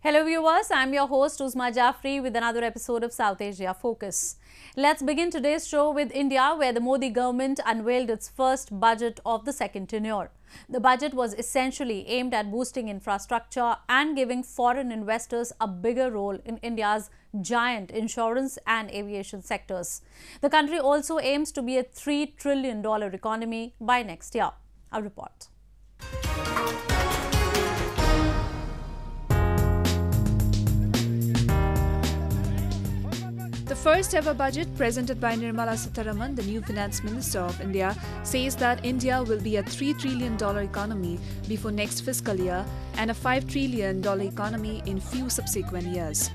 Hello viewers, I'm your host Uzma Jafri with another episode of South Asia Focus. Let's begin today's show with India, where the Modi government unveiled its first budget of the second tenure. The budget was essentially aimed at boosting infrastructure and giving foreign investors a bigger role in India's giant insurance and aviation sectors. The country also aims to be a $3 trillion economy by next year. A report. The first ever budget presented by Nirmala Sitharaman, the new Finance Minister of India, says that India will be a $3 trillion economy before next fiscal year and a $5 trillion economy in few subsequent years.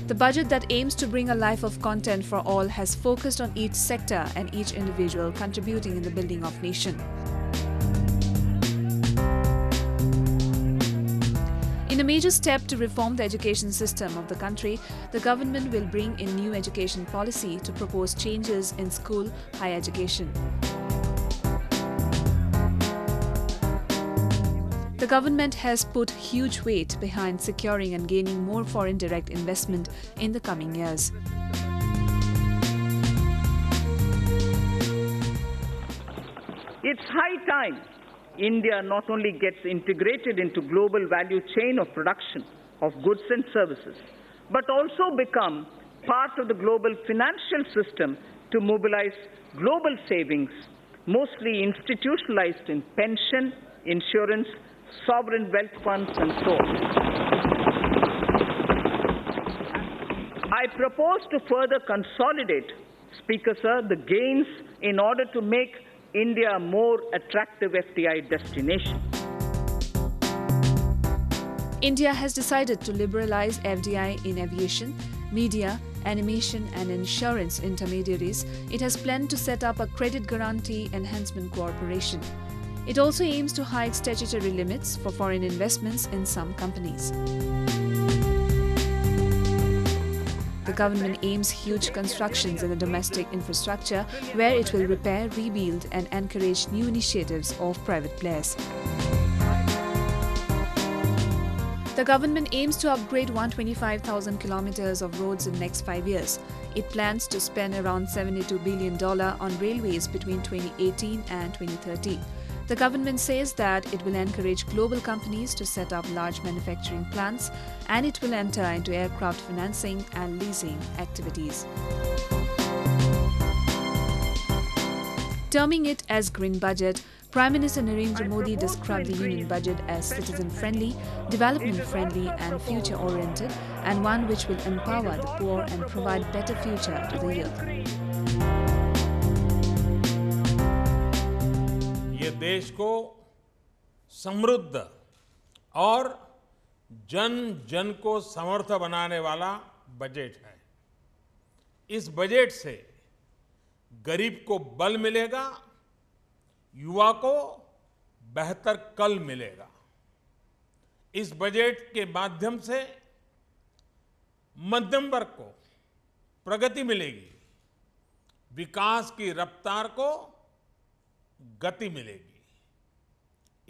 The budget that aims to bring a life of content for all has focused on each sector and each individual contributing in the building of nation. In a major step to reform the education system of the country, the government will bring in new education policy to propose changes in school higher education. The government has put huge weight behind securing and gaining more foreign direct investment in the coming years. It's high time India not only gets integrated into global value chain of production of goods and services, but also become part of the global financial system to mobilize global savings, mostly institutionalized in pension, insurance, sovereign wealth funds, and so on. I propose to further consolidate, Speaker Sir, the gains in order to make India a more attractive FDI destination. India has decided to liberalize FDI in aviation, media, animation and insurance intermediaries. It has planned to set up a credit guarantee enhancement corporation. It also aims to hike statutory limits for foreign investments in some companies. The government aims huge constructions in the domestic infrastructure where it will repair, rebuild and encourage new initiatives of private players. The government aims to upgrade 125,000 kilometers of roads in the next 5 years. It plans to spend around $72 billion on railways between 2018 and 2030. The government says that it will encourage global companies to set up large manufacturing plants and it will enter into aircraft financing and leasing activities. Terming it as Green Budget, Prime Minister Narendra Modi described the Union Budget as citizen-friendly, development-friendly and future-oriented, and one which will empower the poor and provide better future to the youth. ये देश को समृद्ध और जन जन को समर्थ बनाने वाला बजट है। इस बजट से गरीब को बल मिलेगा, युवा को बेहतर कल मिलेगा। इस बजट के माध्यम से मध्यम वर्ग को प्रगति मिलेगी, विकास की रफ्तार को गति मिलेगी।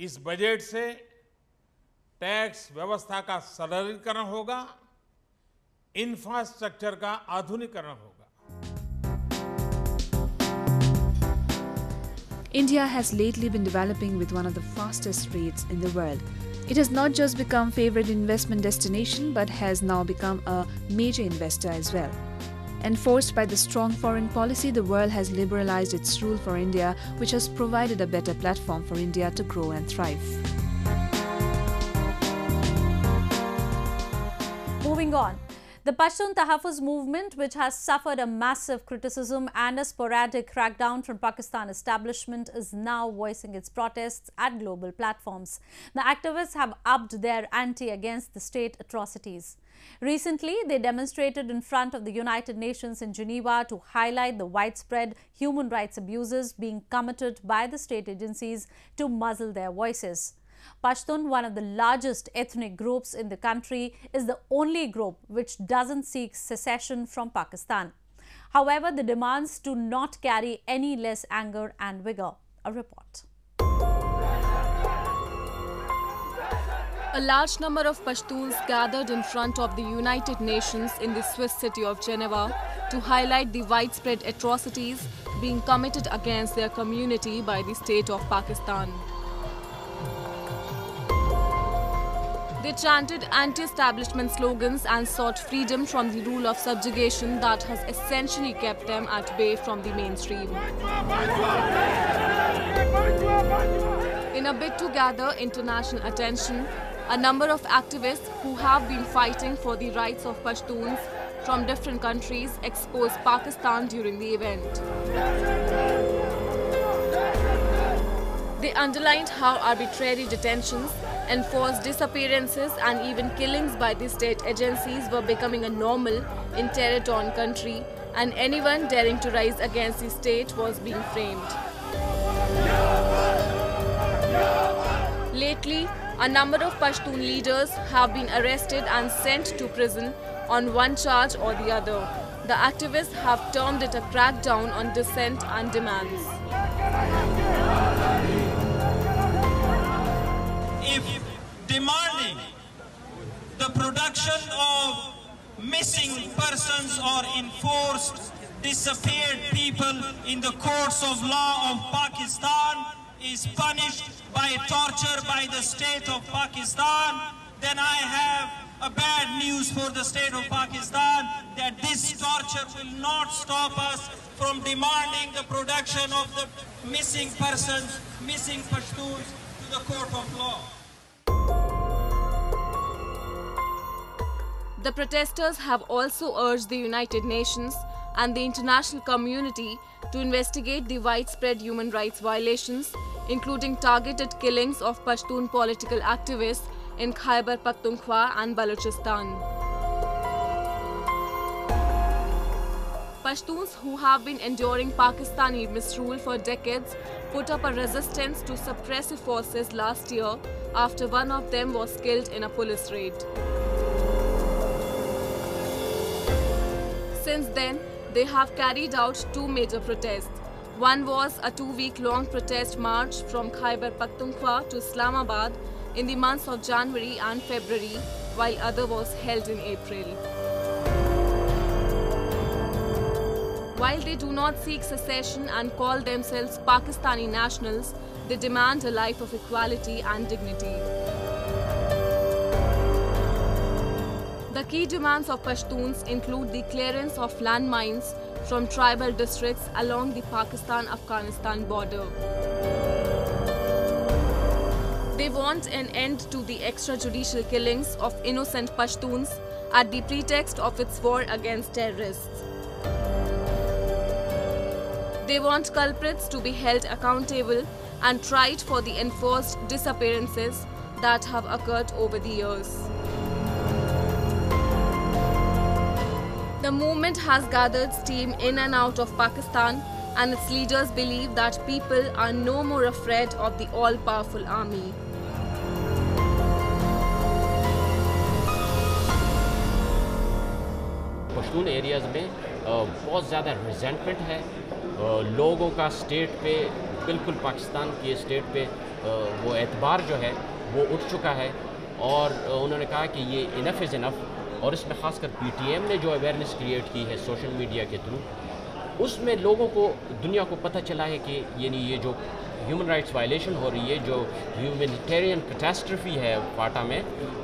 इस बजट से टैक्स व्यवस्था का सरलीकरण होगा, इंफ्रास्ट्रक्चर का आधुनिकीकरण होगा। India has lately been developing with one of the fastest rates in the world. It has not just become favorite investment destination but has now become a major investor as well. Enforced by the strong foreign policy, the world has liberalized its rule for India, which has provided a better platform for India to grow and thrive. Moving on. The Pashtun Tahaffuz movement, which has suffered a massive criticism and a sporadic crackdown from Pakistan establishment, is now voicing its protests at global platforms. The activists have upped their ante against the state atrocities. Recently, they demonstrated in front of the United Nations in Geneva to highlight the widespread human rights abuses being committed by the state agencies to muzzle their voices. Pashtun, one of the largest ethnic groups in the country, is the only group which doesn't seek secession from Pakistan. However, the demands do not carry any less anger and vigor. A report. A large number of Pashtuns gathered in front of the United Nations in the Swiss city of Geneva to highlight the widespread atrocities being committed against their community by the state of Pakistan. They chanted anti-establishment slogans and sought freedom from the rule of subjugation that has essentially kept them at bay from the mainstream. In a bid to gather international attention, a number of activists who have been fighting for the rights of Pashtuns from different countries exposed Pakistan during the event. They underlined how arbitrary detentions, enforced disappearances and even killings by the state agencies were becoming a normal in terror-torn country, and anyone daring to rise against the state was being framed. Lately, a number of Pashtun leaders have been arrested and sent to prison on one charge or the other. The activists have termed it a crackdown on dissent and demands. If demanding the production of missing persons or enforced disappeared people in the courts of law of Pakistan is punished by torture by the state of Pakistan, then I have a bad news for the state of Pakistan, that this torture will not stop us from demanding the production of the missing persons, missing Pashtuns to the court of law. The protesters have also urged the United Nations and the international community to investigate the widespread human rights violations, including targeted killings of Pashtun political activists in Khyber Pakhtunkhwa and Balochistan. Pashtuns who have been enduring Pakistani misrule for decades put up a resistance to suppressive forces last year after one of them was killed in a police raid. Since then, they have carried out two major protests. One was a 2-week-long protest march from Khyber Pakhtunkhwa to Islamabad in the months of January and February, while other was held in April. While they do not seek secession and call themselves Pakistani nationals, they demand a life of equality and dignity. The key demands of Pashtuns include the clearance of landmines from tribal districts along the Pakistan-Afghanistan border. They want an end to the extrajudicial killings of innocent Pashtuns at the pretext of its war against terrorists. They want culprits to be held accountable and tried for the enforced disappearances that have occurred over the years. The movement has gathered steam in and out of Pakistan, and its leaders believe that people are no more afraid of the all-powerful army. Pashtun areas में बहुत ज़्यादा resentment है लोगों का state पे बिल्कुल पाकिस्तान के state पे वो एतबार जो है वो उठ चुका है और उन्होंने कहा कि ये इनफ इज़ इनफ और इसमें ख़ासकर पीटीएम ने जो अवेयरनेस क्रिएट की है सोशल मीडिया के थ्रू उसमें लोगों को दुनिया को पता चला है कि यानी ये जो ह्यूमन राइट्स वायलेशन हो रही है जो ह्यूमैनिटेरियन कैटास्ट्रफी है फाटा में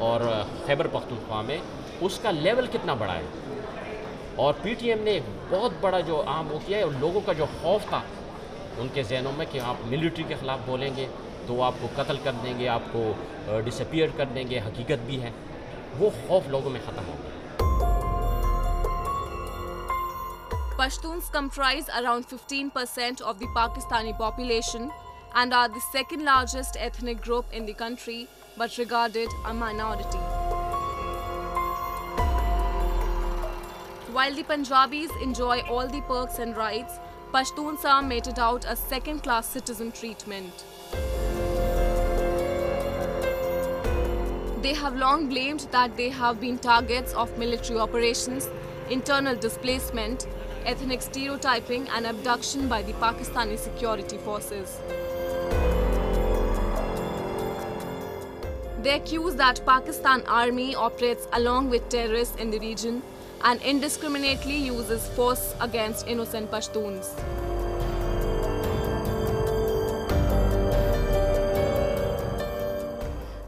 और खैबर पख्तूनख्वा में उसका लेवल कितना बड़ा है और पीटीएम ने एक बहुत बड़ा जो आम वो किया है और लोगों का जो खौफ था उनके जहनों में कि आप मिलिट्री के ख़िलाफ़ बोलेंगे तो आपको कत्ल कर देंगे आपको डिसअपीयर कर देंगे हकीकत भी है वो खौफ लोगों में ख़त्म हो गया Pashtuns comprise around 15% of the Pakistani population and are the second largest ethnic group in the country, but regarded a minority. While the Punjabis enjoy all the perks and rights, Pashtuns are meted out a second-class citizen treatment. They have long blamed that they have been targets of military operations, internal displacement, ethnic stereotyping and abduction by the Pakistani security forces. They accuse that Pakistan Army operates along with terrorists in the region and indiscriminately uses force against innocent Pashtuns.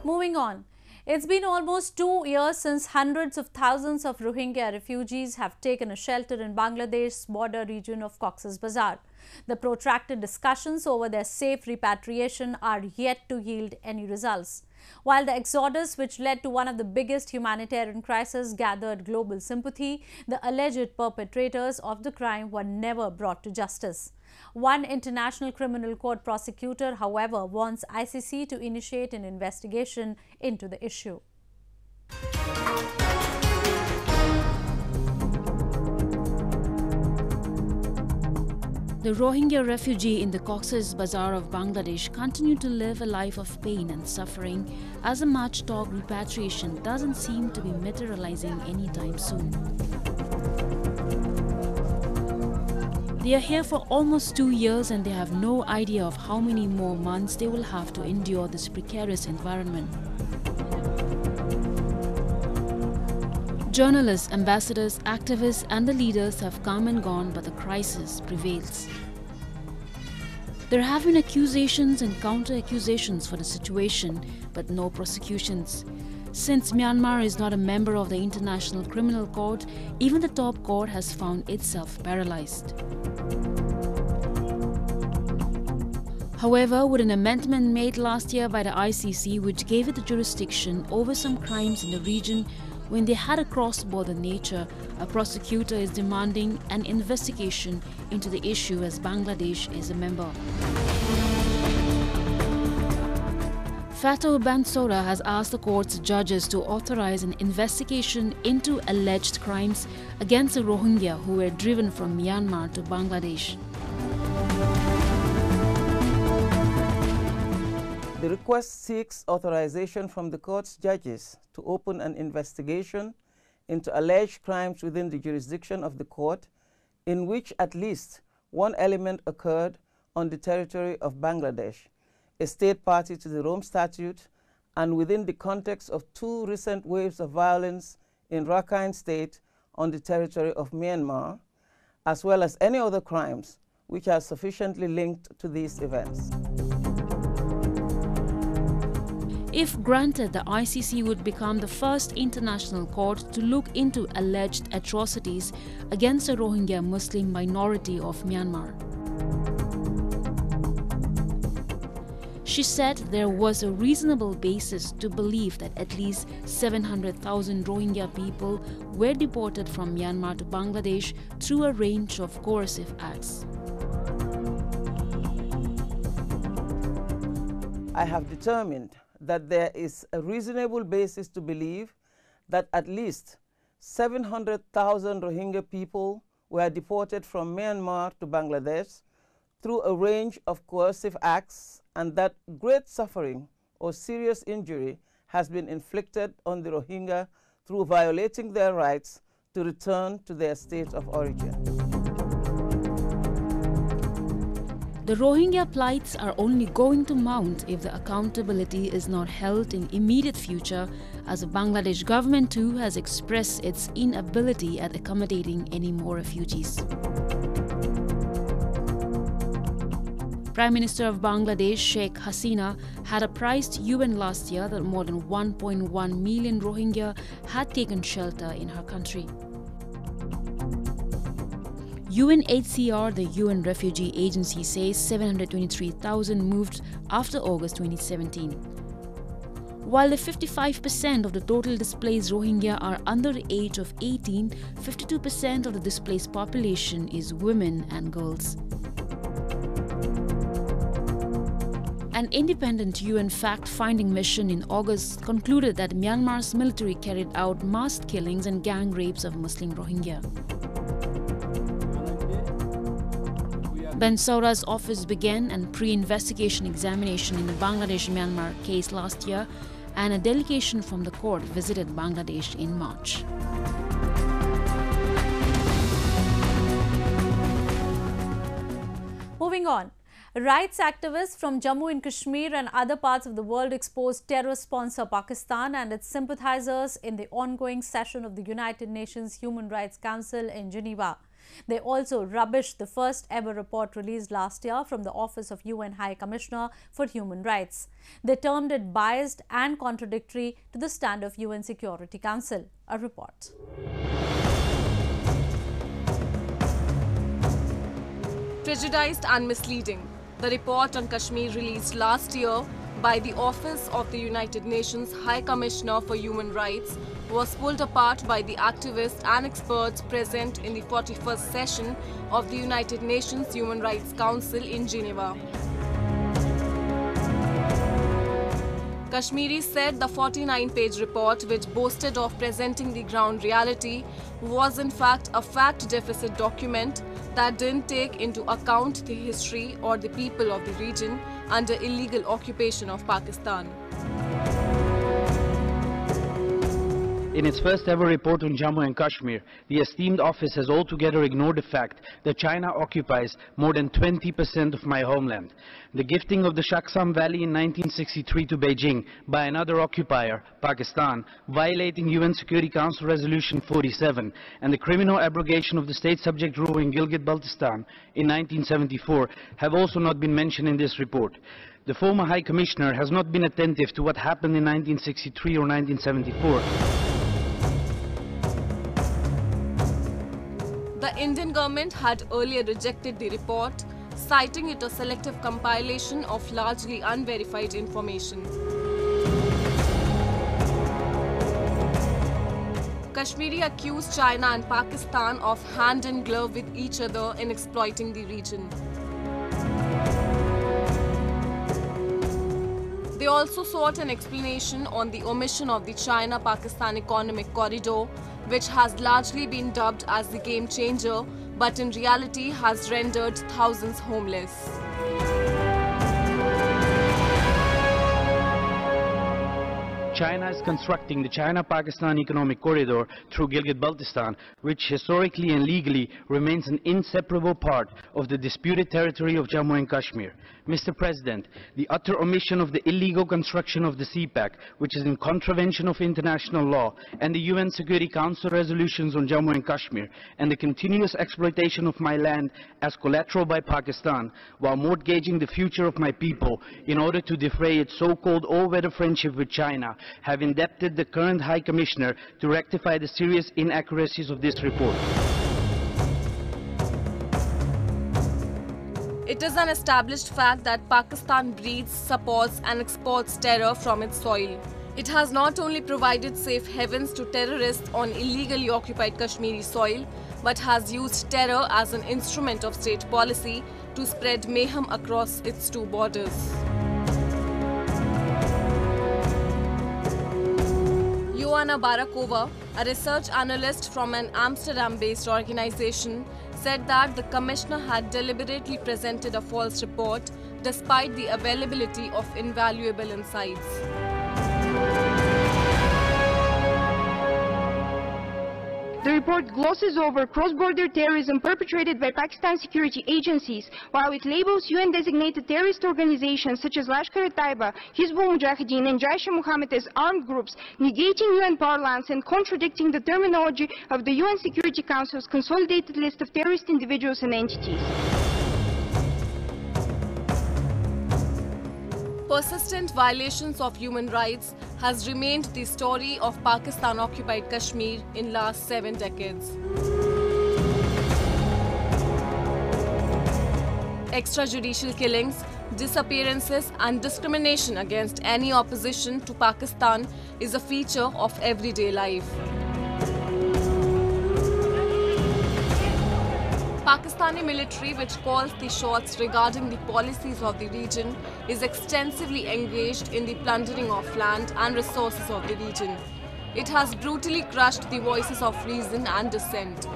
Moving on. It's been almost 2 years since hundreds of thousands of Rohingya refugees have taken a shelter in Bangladesh's border region of Cox's Bazar. The protracted discussions over their safe repatriation are yet to yield any results. While the exodus, which led to one of the biggest humanitarian crises, gathered global sympathy, the alleged perpetrators of the crime were never brought to justice. One International Criminal Court prosecutor, however, wants ICC to initiate an investigation into the issue. The Rohingya refugee in the Cox's Bazar of Bangladesh continue to live a life of pain and suffering as a much-talked repatriation doesn't seem to be materializing anytime soon. They are here for almost 2 years and they have no idea of how many more months they will have to endure this precarious environment. Journalists, ambassadors, activists and the leaders have come and gone, but the crisis prevails. There have been accusations and counter-accusations for the situation, but no prosecutions. Since Myanmar is not a member of the International Criminal Court, even the top court has found itself paralyzed. However, with an amendment made last year by the ICC which gave it the jurisdiction over some crimes in the region when they had a cross-border nature, a prosecutor is demanding an investigation into the issue as Bangladesh is a member. Fatou Bensouda has asked the court's judges to authorize an investigation into alleged crimes against the Rohingya who were driven from Myanmar to Bangladesh. The request seeks authorization from the court's judges to open an investigation into alleged crimes within the jurisdiction of the court in which at least one element occurred on the territory of Bangladesh, a state party to the Rome Statute, and within the context of 2 recent waves of violence in Rakhine State on the territory of Myanmar, as well as any other crimes which are sufficiently linked to these events. If granted, the ICC would become the first international court to look into alleged atrocities against the Rohingya Muslim minority of Myanmar. She said there was a reasonable basis to believe that at least 700,000 Rohingya people were deported from Myanmar to Bangladesh through a range of coercive acts. I have determined that there is a reasonable basis to believe that at least 700,000 Rohingya people were deported from Myanmar to Bangladesh through a range of coercive acts, and that great suffering or serious injury has been inflicted on the Rohingya through violating their rights to return to their state of origin. The Rohingya plights are only going to mount if the accountability is not held in immediate future, as the Bangladesh government too has expressed its inability at accommodating any more refugees. Prime Minister of Bangladesh, Sheikh Hasina, had apprised UN last year that more than 1.1 million Rohingya had taken shelter in her country. UNHCR, the UN Refugee Agency, says 723,000 moved after August 2017. While the 55% of the total displaced Rohingya are under the age of 18, 52% of the displaced population is women and girls. An independent UN fact-finding mission in August concluded that Myanmar's military carried out mass killings and gang rapes of Muslim Rohingya. Bensouda's office began a pre-investigation examination in the Bangladesh-Myanmar case last year, and a delegation from the court visited Bangladesh in March. Moving on. Rights activists from Jammu and Kashmir and other parts of the world exposed terror sponsor Pakistan and its sympathizers in the ongoing session of the United Nations Human Rights Council in Geneva. They also rubbished the first ever report released last year from the Office of UN High Commissioner for Human Rights. They termed it biased and contradictory to the stand of UN Security Council. A report. Prejudiced and misleading. The report on Kashmir released last year by the Office of the United Nations High Commissioner for Human Rights was pulled apart by the activists and experts present in the 41st session of the United Nations Human Rights Council in Geneva. Kashmiri said the 49-page report, which boasted of presenting the ground reality, was in fact a fact-deficit document that didn't take into account the history or the people of the region under illegal occupation of Pakistan. In its first ever report on Jammu and Kashmir, the esteemed office has altogether ignored the fact that China occupies more than 20% of my homeland. The gifting of the Shaksam Valley in 1963 to Beijing by another occupier, Pakistan, violating UN Security Council Resolution 47, and the criminal abrogation of the state subject rule in Gilgit-Baltistan in 1974 have also not been mentioned in this report. The former High Commissioner has not been attentive to what happened in 1963 or 1974. The Indian government had earlier rejected the report, citing it a selective compilation of largely unverified information. Kashmiri accused China and Pakistan of hand in glove with each other in exploiting the region. They also sought an explanation on the omission of the China-Pakistan Economic Corridor, which has largely been dubbed as the game changer, but in reality has rendered thousands homeless. China is constructing the China-Pakistan Economic Corridor through Gilgit-Baltistan, which historically and legally remains an inseparable part of the disputed territory of Jammu and Kashmir. Mr. President, the utter omission of the illegal construction of the CPAC, which is in contravention of international law, and the UN Security Council resolutions on Jammu and Kashmir, and the continuous exploitation of my land as collateral by Pakistan, while mortgaging the future of my people in order to defray its so-called all-weather friendship with China, have indebted the current High Commissioner to rectify the serious inaccuracies of this report. It is an established fact that Pakistan breeds, supports and exports terror from its soil. It has not only provided safe havens to terrorists on illegally occupied Kashmiri soil, but has used terror as an instrument of state policy to spread mayhem across its two borders. Joanna Barakova, a research analyst from an Amsterdam-based organization, said that the commissioner had deliberately presented a false report despite the availability of invaluable insights. The report glosses over cross-border terrorism perpetrated by Pakistan security agencies, while it labels UN-designated terrorist organizations such as Lashkar-e-Taiba, Hizbul Mujahideen and Jaish-e-Mohammed as armed groups, negating UN parlance and contradicting the terminology of the UN Security Council's consolidated list of terrorist individuals and entities. Persistent violations of human rights has remained the story of Pakistan-occupied Kashmir in last 7 decades. Extrajudicial killings, disappearances and discrimination against any opposition to Pakistan is a feature of everyday life. Pakistani military, which calls the shots regarding the policies of the region, is extensively engaged in the plundering of land and resources of the region. It has brutally crushed the voices of reason and dissent.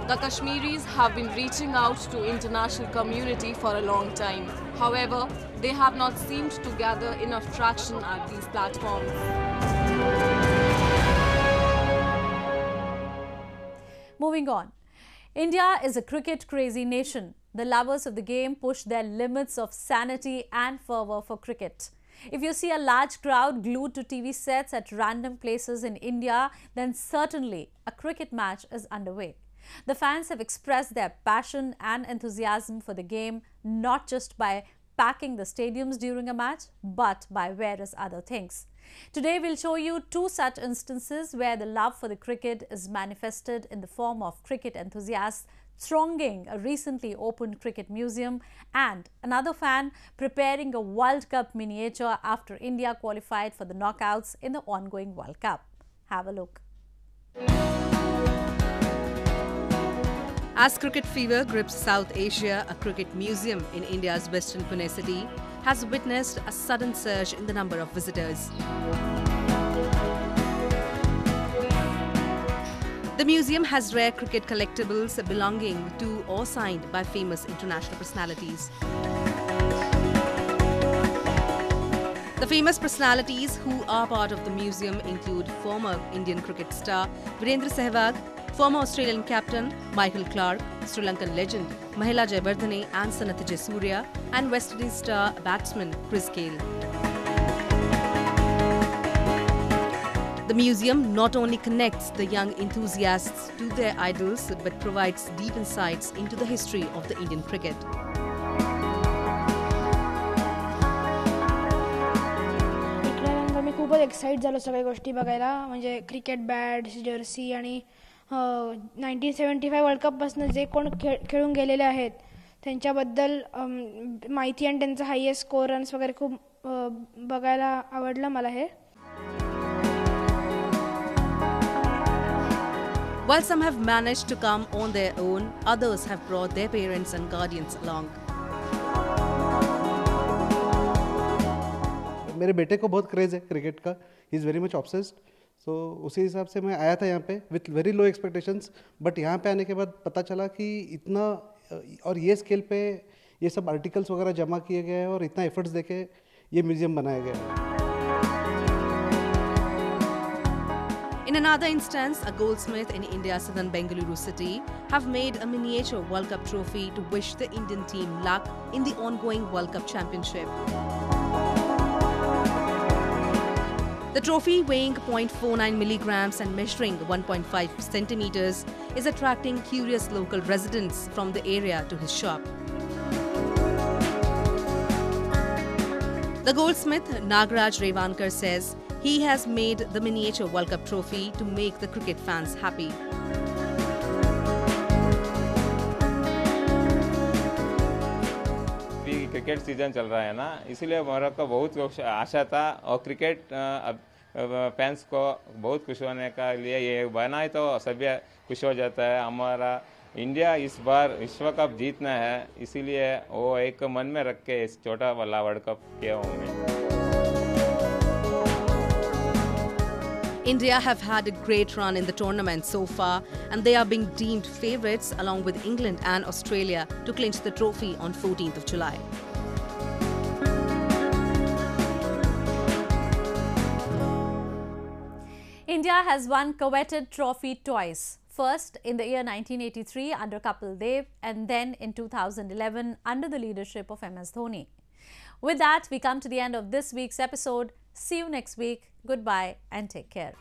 The Kashmiris have been reaching out to international community for a long time. However, they have not seemed to gather enough traction at these platforms. Moving on. India is a cricket-crazy nation. The lovers of the game push their limits of sanity and fervour for cricket. If you see a large crowd glued to TV sets at random places in India, then certainly a cricket match is underway. The fans have expressed their passion and enthusiasm for the game not just by packing the stadiums during a match, but by various other things. Today we'll show you two such instances where the love for the cricket is manifested in the form of cricket enthusiasts thronging a recently opened cricket museum and another fan preparing a World Cup miniature after India qualified for the knockouts in the ongoing World Cup. Have a look. As cricket fever grips South Asia, a cricket museum in India's western Pune city has witnessed a sudden surge in the number of visitors. The museum has rare cricket collectibles belonging to or signed by famous international personalities. The famous personalities who are part of the museum include former Indian cricket star Virendra Sehwag, former Australian captain Michael Clarke, Sri Lankan legend Mahela Jayawardene and Sanath Jayasuriya, and West Indies star batsman Chris Gayle. The museum not only connects the young enthusiasts to their idols but provides deep insights into the history of the Indian cricket. मी खूपच excite झालो सगळ्या गोष्टी बघायला म्हणजे cricket bats Jersey आणि 1975 world कपपासून जे कोण खेळून गेलेले आहेत त्यांच्याबद्दल माहिती आणि त्यांचा हायेस्ट स्कोर रन्स वगैरे खूप बघायला आवडलं मला हे. While some have managed to come on their own, others have brought their parents and guardians along. मेरे बेटे को बहुत क्रेज़ है क्रिकेट का. He is very much obsessed. So उसी हिसाब से मैं आया था यहाँ पे with very low expectations. But यहाँ पे आने के बाद पता चला कि इतना और ये स्केल पे ये सब आर्टिकल्स वगैरह जमा किए गए हैं और इतना एफर्ट्स देके ये म्यूजियम बनाया गया है. In another instance, a goldsmith in India's southern Bengaluru city have made a miniature World Cup trophy to wish the Indian team luck in the ongoing World Cup championship. The trophy, weighing 0.49 milligrams and measuring 1.5 centimeters, is attracting curious local residents from the area to his shop. The goldsmith, Nagaraj Revankar, says he has made the miniature World Cup trophy to make the cricket fans happy. Cricket season चल रहा है ना, इसलिए मेरे को बहुत आशा था और क्रिकेट फैंस को बहुत खुश होने का लिए ये बनाए तो सभी खुश हो जाता है. हमारा इंडिया इस बार विश्व कप जीतना है, इसीलिए वो एक मन में रख के इस छोटा वाला वर्ल्ड कप किया हूँ मैं. India have had a great run in the tournament so far and they are being deemed favourites along with England and Australia to clinch the trophy on 14th of July. India has won coveted trophy twice. First in the year 1983 under Kapil Dev and then in 2011 under the leadership of MS Dhoni. With that, we come to the end of this week's episode. See you next week. Goodbye and take care.